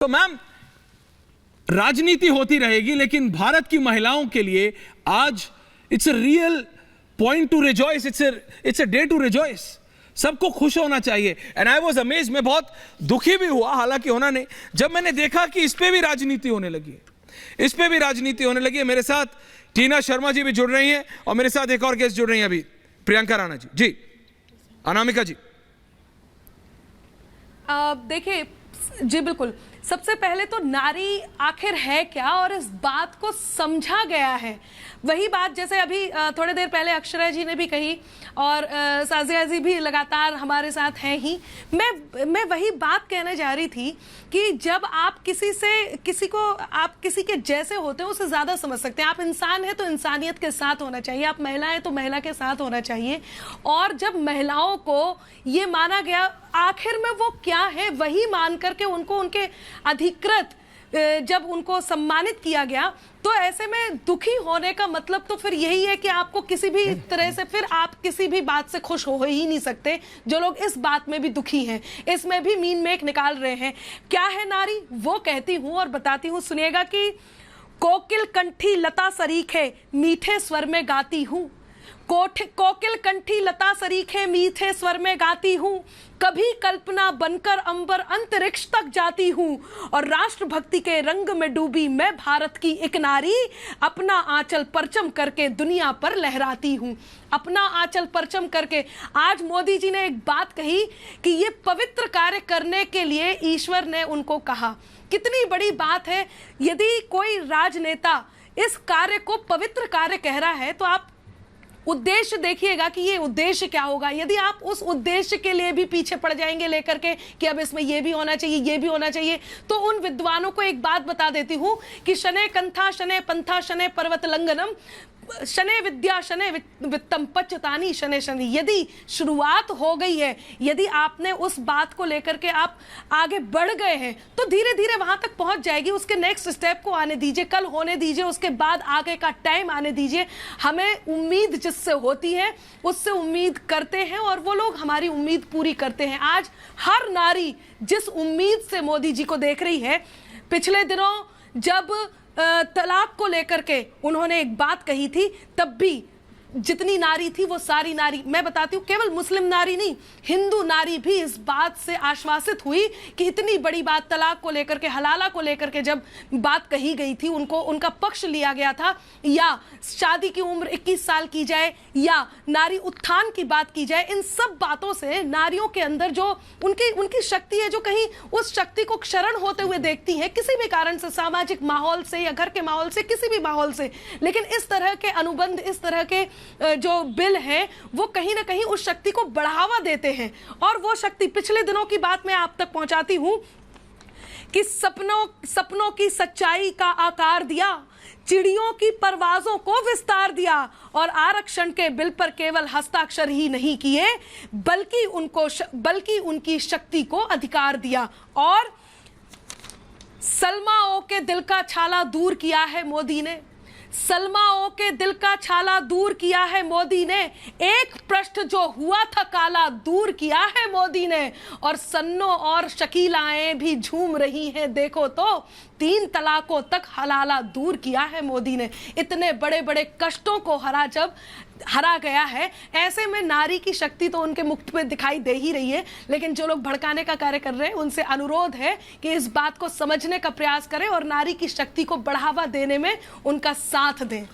तो मैम, राजनीति होती रहेगी, लेकिन भारत की महिलाओं के लिए आज it's a real point to rejoice, it's a day to rejoice. सबको खुश होना चाहिए। एंड आई वाज अमेज्ड, मैं बहुत दुखी भी हुआ, हालांकि होना नहीं, जब मैंने देखा कि इस पे भी राजनीति होने लगी है, इस पे भी राजनीति होने लगी है। मेरे साथ टीना शर्मा जी भी जुड़ रही हैं और मेरे साथ एक और गेस्ट जुड़ रही हैं अभी, प्रियंका राणा जी। जी अनामिका जी। देखिए जी, बिल्कुल। सबसे पहले तो नारी आखिर है क्या, और इस बात को समझा गया है। वही बात जैसे अभी थोड़ी देर पहले अक्षरा जी ने भी कही, और साजिया जी भी लगातार हमारे साथ हैं ही। मैं वही बात कहने जा रही थी कि जब आप आप किसी के जैसे होते हैं, उसे ज़्यादा समझ सकते हैं। आप इंसान हैं तो इंसानियत के साथ होना चाहिए, आप महिला हैं तो महिला के साथ होना चाहिए। और जब महिलाओं को ये माना गया, आखिर में वो क्या है, वही मान करके उनको उनके अधिकृत जब उनको सम्मानित किया गया, तो ऐसे में दुखी होने का मतलब तो फिर यही है कि आपको किसी भी तरह से, फिर आप किसी भी बात से खुश हो ही नहीं सकते। जो लोग इस बात में भी दुखी हैं, इसमें भी मीन मेक निकाल रहे हैं। क्या है नारी, वो कहती हूं और बताती हूं, सुनिएगा कि कोकिल कंठी लता सरीखे मीठे स्वर में गाती हूं, कोकिल कंठी लता सरीखे मीठे स्वर में गाती हूँ, कभी कल्पना बनकर अंबर अंतरिक्ष तक जाती हूँ, और राष्ट्रभक्ति के रंग में डूबी मैं भारत की एक नारी, अपना आंचल परचम करके दुनिया पर लहराती हूँ। अपना आंचल परचम करके। आज मोदी जी ने एक बात कही कि ये पवित्र कार्य करने के लिए ईश्वर ने उनको कहा। कितनी बड़ी बात है। यदि कोई राजनेता इस कार्य को पवित्र कार्य कह रहा है, तो आप उद्देश्य देखिएगा कि ये उद्देश्य क्या होगा। यदि आप उस उद्देश्य के लिए भी पीछे पड़ जाएंगे लेकर के कि अब इसमें ये भी होना चाहिए, ये भी होना चाहिए, तो उन विद्वानों को एक बात बता देती हूं कि शनै कंथा शनै पंथा शनै पर्वत लंघनम शनै विद्या शनै वित्तम पच्यतानि शनै शनि। यदि शुरुआत हो गई है, यदि आपने उस बात को लेकर के आप आगे बढ़ गए हैं, तो धीरे धीरे वहां तक पहुंच जाएगी। उसके नेक्स्ट स्टेप को आने दीजिए, कल होने दीजिए, उसके बाद आगे का टाइम आने दीजिए। हमें उम्मीद जिससे होती है उससे उम्मीद करते हैं, और वो लोग हमारी उम्मीद पूरी करते हैं। आज हर नारी जिस उम्मीद से मोदी जी को देख रही है, पिछले दिनों जब तलाक को लेकर के उन्होंने एक बात कही थी, तब भी जितनी नारी थी वो सारी नारी, मैं बताती हूँ, केवल मुस्लिम नारी नहीं, हिंदू नारी भी इस बात से आश्वासित हुई कि इतनी बड़ी बात तलाक को लेकर के, हलाला को लेकर के जब बात कही गई थी, उनका पक्ष लिया गया था, या शादी की उम्र 21 साल की जाए, या नारी उत्थान की बात की जाए, इन सब बातों से नारियों के अंदर जो उनकी शक्ति है, जो कहीं उस शक्ति को क्षरण होते हुए देखती है किसी भी कारण से, सामाजिक माहौल से या घर के माहौल से, किसी भी माहौल से। लेकिन इस तरह के अनुबंध, इस तरह के जो बिल है, वो कहीं ना कहीं उस शक्ति को बढ़ावा देते हैं। और वो शक्ति, पिछले दिनों की बात मैं आप तक पहुंचाती हूं कि सपनों की सच्चाई का आकार दिया, चिड़ियों की परवाजों को विस्तार दिया, और आरक्षण के बिल पर केवल हस्ताक्षर ही नहीं किए, बल्कि उनकी शक्ति को अधिकार दिया। और सलमा ओ के दिल का छाला दूर किया है मोदी ने, सलमा ओ के दिल का छाला दूर किया है मोदी ने, एक पृष्ठ जो हुआ था काला दूर किया है मोदी ने, और सन्नो और शकीलाएं भी झूम रही हैं देखो तो, 3 तलाकों तक हलाला दूर किया है मोदी ने। इतने बड़े बड़े कष्टों को जब हरा गया है, ऐसे में नारी की शक्ति तो उनके मुख में दिखाई दे ही रही है। लेकिन जो लोग भड़काने का कार्य कर रहे हैं, उनसे अनुरोध है कि इस बात को समझने का प्रयास करें और नारी की शक्ति को बढ़ावा देने में उनका साथ दें।